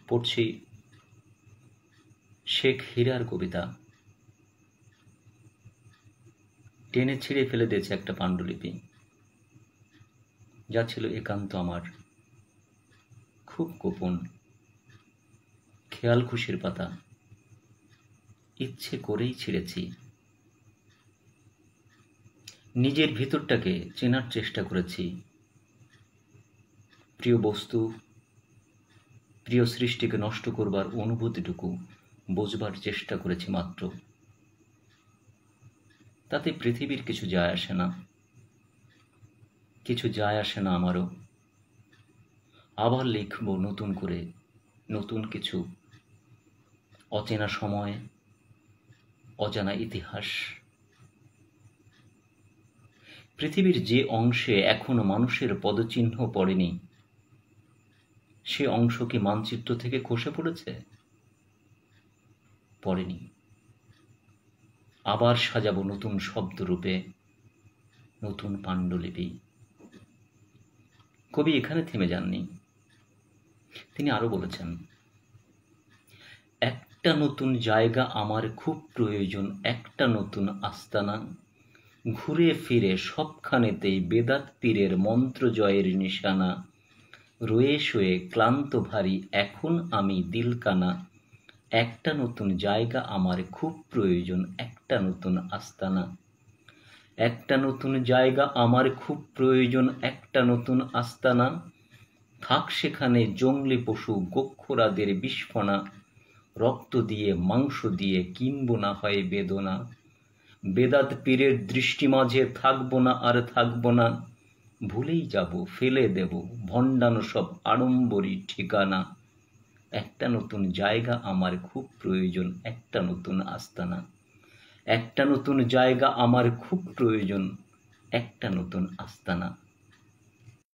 পড়ছি শেখ হীরার কবিতা। টেনে ছিঁড়ে ফেলে দিয়েছে একটা পাণ্ডুলিপি, যা ছিল একান্ত আমার খুব গোপন। খেয়াল খুশির পাতা ইচ্ছে করেই ছিঁড়েছি। নিজের ভিতরটাকে চেনার চেষ্টা করেছি। প্রিয় বস্তু, প্রিয় সৃষ্টিকে নষ্ট করবার অনুভূতিটুকু বোঝবার চেষ্টা করেছি মাত্র। তাতে পৃথিবীর কিছু যায় আসে না, কিছু যায় আসে না আমারও। আবার লিখব নতুন করে, নতুন কিছু, অচেনা সময়, অজানা ইতিহাস। পৃথিবীর যে অংশে এখনো মানুষের পদচিহ্ন পড়েনি, সে অংশ কি মানচিত্র থেকে খসে পড়েছে? পড়েনি। আবার সাজাবো নতুন শব্দরূপে, নতুন পাণ্ডুলিপি। কবি এখানে থেমে যাননি, তিনি আরো বলেছেন, একটা নতুন জায়গা আমার খুব প্রয়োজন, একটা নতুন আস্তানা। ঘুরে ফিরে সবখানেতেই বেদাত পীরের মন্ত্র জয়ের নিশানা। রয়ে শয়ে ক্লান্ত ভারী এখন আমি দিলকানা। একটা নতুন জায়গা আমার খুব প্রয়োজন, একটা নতুন আস্তানা। একটা নতুন জায়গা আমার খুব প্রয়োজন, একটা নতুন আস্তানা। থাক সেখানে জংলি পশু গোক্ষরাদের বিস্ফোনা। রক্ত দিয়ে মাংস দিয়ে কিনব না হয় বেদনা। বেদাত পীরের দৃষ্টি মাঝে থাকবো না আর থাকবো না। ভুলেই যাব, ফেলে দেব ভণ্ডানো সব আড়ম্বরী ঠিকানা। একটা নতুন জায়গা আমার খুব প্রয়োজন, একটা নতুন আস্তানা। একটা নতুন জায়গা আমার খুব প্রয়োজন, একটা নতুন আস্তানা।